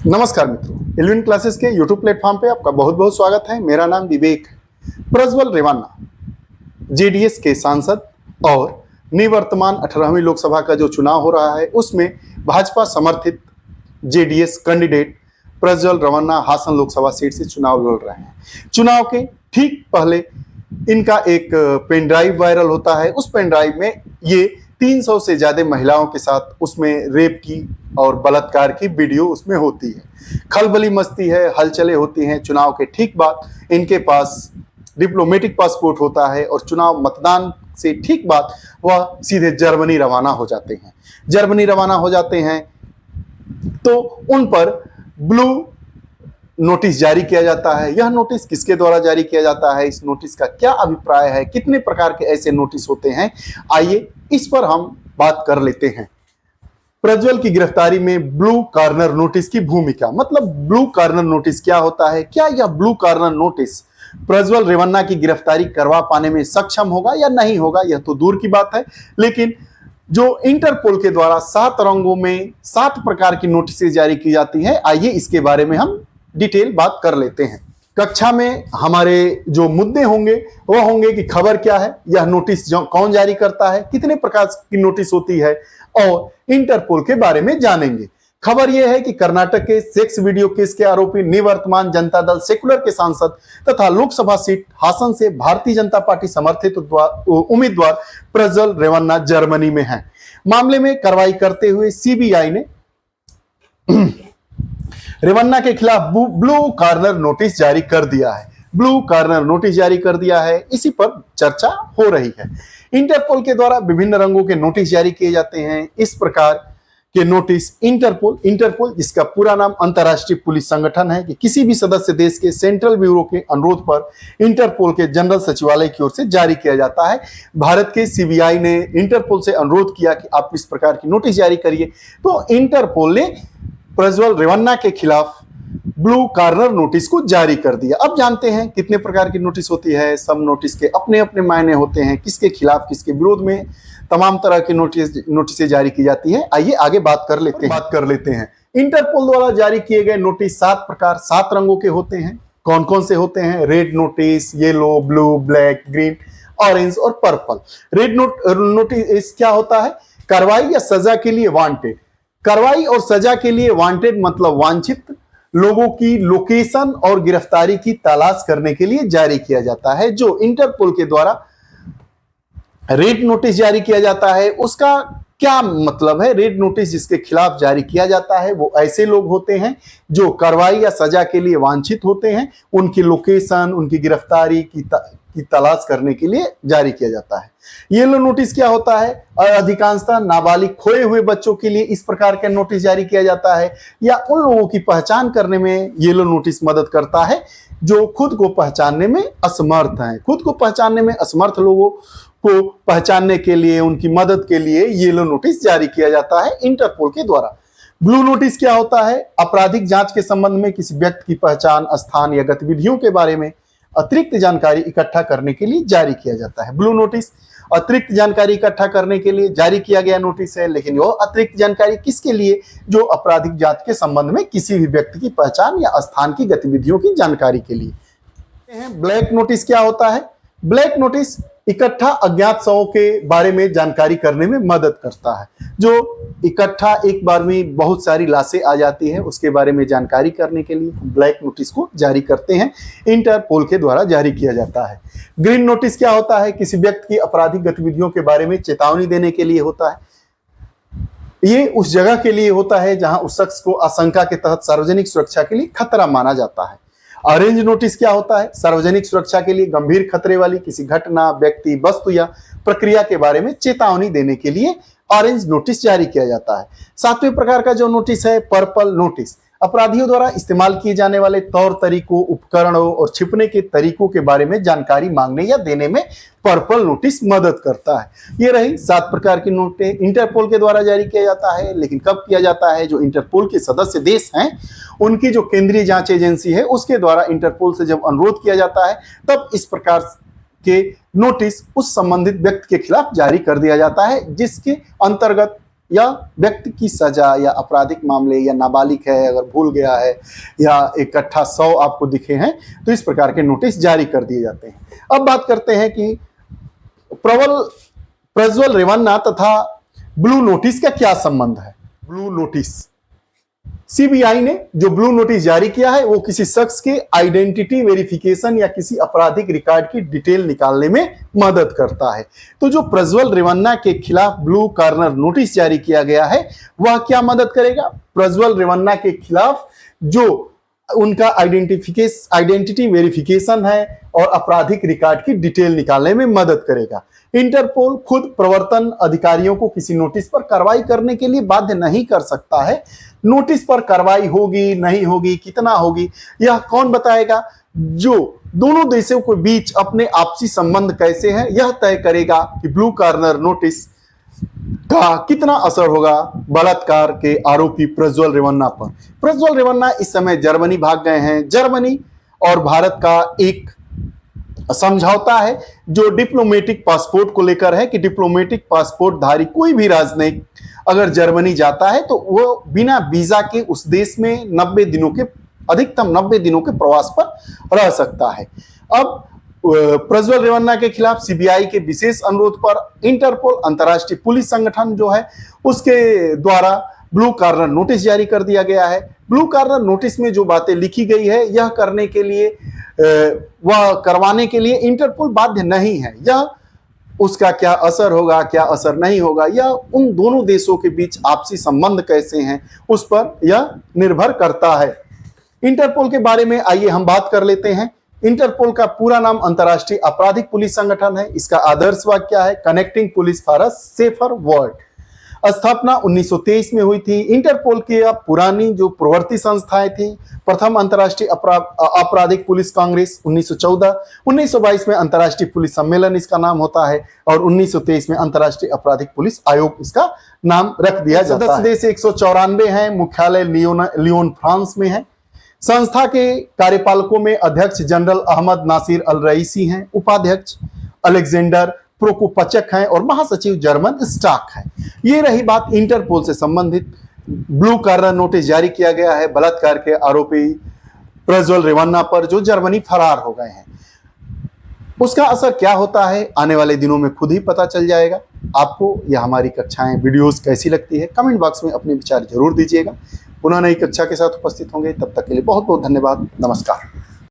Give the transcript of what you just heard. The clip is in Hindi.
नमस्कार मित्रों, इल्विन क्लासेस के यूट्यूब प्लेटफॉर्म पे आपका बहुत बहुत स्वागत है। मेरा नाम विवेक है। प्रज्वल रेवन्ना जेडीएस के सांसद और निवर्तमान 18वीं लोकसभा का जो चुनाव हो रहा है उसमें भाजपा समर्थित JDS candidate Prajwal Revanna Hassan Lok Sabha seat से चुनाव लड़ रहे हैं। चुनाव के ठीक पहले इनका एक पेन ड्राइव वायरल होता है। उस पेन ड्राइव में ये 300 से ज्यादा महिलाओं के साथ उसमें रेप की और बलात्कार की वीडियो उसमें होती है। खलबली मचती है, हलचलें होती हैं। चुनाव के ठीक बाद इनके पास डिप्लोमेटिक पासपोर्ट होता है और चुनाव मतदान से ठीक बाद वह सीधे जर्मनी रवाना हो जाते हैं। जर्मनी रवाना हो जाते हैं तो उन पर ब्लू नोटिस जारी किया जाता है। यह नोटिस किसके द्वारा जारी किया जाता है, इस नोटिस का क्या अभिप्राय है, कितने प्रकार के ऐसे नोटिस होते हैं, आइए इस पर हम बात कर लेते हैं। प्रज्वल की गिरफ्तारी में ब्लू कॉर्नर नोटिस की भूमिका, मतलब ब्लू कॉर्नर नोटिस क्या होता है, क्या यह blue corner notice Prajwal Revanna की गिरफ्तारी करवा पाने में सक्षम होगा या नहीं होगा, यह तो दूर की बात है। लेकिन जो इंटरपोल के द्वारा 7 रंगों में 7 प्रकार की नोटिस जारी की जाती है, आइए इसके बारे में हम डिटेल बात कर लेते हैं। कक्षा में हमारे जो मुद्दे होंगे वह होंगे कि खबर क्या है, यह नोटिस कौन जारी करता है, कितने प्रकार की नोटिस होती है और इंटरपोल के बारे में जानेंगे। खबर यह है कि कर्नाटक के सेक्स वीडियो केस के आरोपी निवर्तमान जनता दल सेकुलर के सांसद तथा लोकसभा सीट हासन से भारतीय जनता पार्टी समर्थित उम्मीदवार प्रज्वल रेवन्ना जर्मनी में है। मामले में कार्रवाई करते हुए सीबीआई ने रेवन्ना के खिलाफ ब्लू कॉर्नर नोटिस जारी कर दिया है। ब्लू कॉर्नर नोटिस जारी कर दिया है, इसी पर चर्चा हो रही है। इंटरपोल के द्वारा विभिन्न रंगों के नोटिस जारी किए जाते हैं। इस प्रकार के नोटिस इंटरपोल जिसका पूरा नाम अंतर्राष्ट्रीय पुलिस संगठन है, कि किसी भी सदस्य देश के सेंट्रल ब्यूरो के अनुरोध पर इंटरपोल के जनरल सचिवालय की ओर से जारी किया जाता है। भारत के सीबीआई ने इंटरपोल से अनुरोध किया कि आप इस प्रकार की नोटिस जारी करिए, तो इंटरपोल ने प्रज्वल रेवन्ना के खिलाफ ब्लू कॉर्नर नोटिस को जारी कर दिया। अब जानते हैं कितने प्रकार की नोटिस होती है। सब नोटिस के अपने अपने मायने होते हैं, किसके खिलाफ किसके विरोध में तमाम तरह की नोटिसें जारी की जाती है। आइए आगे बात कर लेते हैं। इंटरपोल द्वारा जारी किए गए नोटिस 7 प्रकार 7 रंगों के होते हैं। कौन कौन से होते हैं? Red notice, yellow, blue, black, green, orange और पर्पल। रेड नोटिस क्या होता है? कार्रवाई या सजा के लिए वांटेड। कार्रवाई और सजा के लिए वांटेड मतलब वांछित लोगों की लोकेशन और गिरफ्तारी की तलाश करने के लिए जारी किया जाता है। जो इंटरपोल के द्वारा रेड नोटिस जारी किया जाता है उसका क्या मतलब है? रेड नोटिस जिसके खिलाफ जारी किया जाता है वो ऐसे लोग होते हैं जो कार्रवाई या सजा के लिए वांछित होते हैं, उनकी लोकेशन, उनकी गिरफ्तारी की तलाश करने के लिए जारी किया जाता है। येलो नोटिस क्या होता है? अधिकांशतः नाबालिग खोए हुए बच्चों के लिए इस प्रकार का नोटिस जारी किया जाता है, या उन लोगों की पहचान करने में येलो नोटिस मदद करता है जो खुद को पहचानने में असमर्थ हैं। खुद को पहचानने में असमर्थ लोगों को पहचानने के लिए, उनकी मदद के लिए येलो नोटिस जारी किया जाता है इंटरपोल के द्वारा। ब्लू नोटिस क्या होता है? आपराधिक जांच के संबंध में किसी व्यक्ति की पहचान, स्थान या गतिविधियों के बारे में अतिरिक्त जानकारी इकट्ठा करने के लिए जारी किया जाता है। ब्लू नोटिस अतिरिक्त जानकारी इकट्ठा करने के लिए जारी किया गया नोटिस है, लेकिन वो अतिरिक्त जानकारी किसके लिए? जो आपराधिक जांच के संबंध में किसी भी व्यक्ति की पहचान या स्थान की गतिविधियों की जानकारी के लिए। ब्लैक नोटिस क्या होता है? ब्लैक नोटिस इकट्ठा अज्ञात शवों के बारे में जानकारी करने में मदद करता है। जो इकट्ठा एक बार में बहुत सारी लाशें आ जाती है, उसके बारे में जानकारी करने के लिए ब्लैक नोटिस को जारी करते हैं, इंटरपोल के द्वारा जारी किया जाता है। ग्रीन नोटिस क्या होता है? किसी व्यक्ति की आपराधिक गतिविधियों के बारे में चेतावनी देने के लिए होता है। ये उस जगह के लिए होता है जहां उस शख्स को आशंका के तहत सार्वजनिक सुरक्षा के लिए खतरा माना जाता है। ऑरेंज नोटिस क्या होता है? सार्वजनिक सुरक्षा के लिए गंभीर खतरे वाली किसी घटना, व्यक्ति, वस्तु या प्रक्रिया के बारे में चेतावनी देने के लिए ऑरेंज नोटिस जारी किया जाता है। 7वें प्रकार का जो नोटिस है पर्पल नोटिस, अपराधियों द्वारा इस्तेमाल किए जाने वाले तौर तरीकों, उपकरणों और छिपने के तरीकों के बारे में जानकारी मांगने या देने में पर्पल नोटिस मदद करता है। ये रही 7 प्रकार की नोटें इंटरपोल के द्वारा जारी किया जाता है। लेकिन कब किया जाता है? जो इंटरपोल के सदस्य देश हैं उनकी जो केंद्रीय जांच एजेंसी है उसके द्वारा इंटरपोल से जब अनुरोध किया जाता है तब इस प्रकार के नोटिस उस संबंधित व्यक्ति के खिलाफ जारी कर दिया जाता है, जिसके अंतर्गत या व्यक्ति की सजा या आपराधिक मामले या नाबालिग है अगर भूल गया है या इकट्ठा 100 आपको दिखे हैं तो इस प्रकार के नोटिस जारी कर दिए जाते हैं। अब बात करते हैं कि प्रज्वल रेवन्ना तथा ब्लू नोटिस का क्या संबंध है। ब्लू नोटिस, सीबीआई ने जो ब्लू नोटिस जारी किया है वो किसी शख्स के आइडेंटिटी वेरिफिकेशन या किसी आपराधिक रिकॉर्ड की डिटेल निकालने में मदद करता है। तो जो प्रज्वल रेवन्ना के खिलाफ ब्लू कॉर्नर नोटिस जारी किया गया है वह क्या मदद करेगा? प्रज्वल रेवन्ना के खिलाफ जो उनका आइडेंटिटी वेरिफिकेशन है और आपराधिक रिकॉर्ड की डिटेल निकालने में मदद करेगा। इंटरपोल खुद प्रवर्तन अधिकारियों को किसी नोटिस पर कार्रवाई करने के लिए बाध्य नहीं कर सकता है। नोटिस पर कार्रवाई होगी नहीं होगी, कितना होगी, यह कौन बताएगा? जो दोनों देशों के बीच अपने आपसी संबंध कैसे हैं यह तय करेगा कि ब्लू कॉर्नर नोटिस का कितना असर होगा बलात्कार के आरोपी प्रज्वल रेवन्ना पर। प्रज्वल रेवन्ना इस समय जर्मनी भाग गए हैं। जर्मनी और भारत का एक समझौता है जो डिप्लोमेटिक पासपोर्ट को लेकर है कि डिप्लोमेटिक पासपोर्ट धारी कोई भी राजनयिक अगर जर्मनी जाता है तो वो बिना वीजा के उस देश में अधिकतम 90 दिनों के प्रवास पर रह सकता है। अब प्रज्वल रेवन्ना के खिलाफ सीबीआई के विशेष अनुरोध पर इंटरपोल अंतर्राष्ट्रीय पुलिस संगठन जो है उसके द्वारा ब्लू कॉर्नर नोटिस जारी कर दिया गया है। ब्लू कॉर्नर नोटिस में जो बातें लिखी गई है यह करने के लिए वह करवाने के लिए इंटरपोल बाध्य नहीं है। यह उसका क्या असर होगा क्या असर नहीं होगा यह उन दोनों देशों के बीच आपसी संबंध कैसे हैं उस पर यह निर्भर करता है। इंटरपोल के बारे में आइए हम बात कर लेते हैं। इंटरपोल का पूरा नाम अंतर्राष्ट्रीय आपराधिक पुलिस संगठन है। इसका आदर्श वाक्य क्या है? Connecting police for a safer world. स्थापना 1923 में हुई थी। इंटरपोल की पुरानी जो प्रवर्ती संस्थाएं थी, प्रथम अंतर्राष्ट्रीय आपराधिक पुलिस कांग्रेस 1914, 1922 में अंतर्राष्ट्रीय पुलिस सम्मेलन इसका नाम होता है और 1923 में अंतर्राष्ट्रीय आपराधिक पुलिस आयोग इसका नाम रख दिया जाता है। सदस्य 194 हैं। मुख्यालय लियोन फ्रांस में है। संस्था के कार्यपालकों में अध्यक्ष जनरल अहमद नासिर अल रईसी हैं, उपाध्यक्ष अलेक्जेंडर प्रोकोपचक हैं और महासचिव जर्मन स्टाक है। ये रही बात इंटरपोल से संबंधित। ब्लू कॉर्नर नोटिस जारी किया गया है बलात्कार के आरोपी प्रज्वल रेवन्ना पर जो जर्मनी फरार हो गए हैं। उसका असर क्या होता है आने वाले दिनों में खुद ही पता चल जाएगा। आपको यह हमारी कक्षाएं वीडियोस कैसी लगती है कमेंट बॉक्स में अपने विचार जरूर दीजिएगा। पुनः नई कक्षा के साथ उपस्थित होंगे, तब तक के लिए बहुत बहुत धन्यवाद। नमस्कार।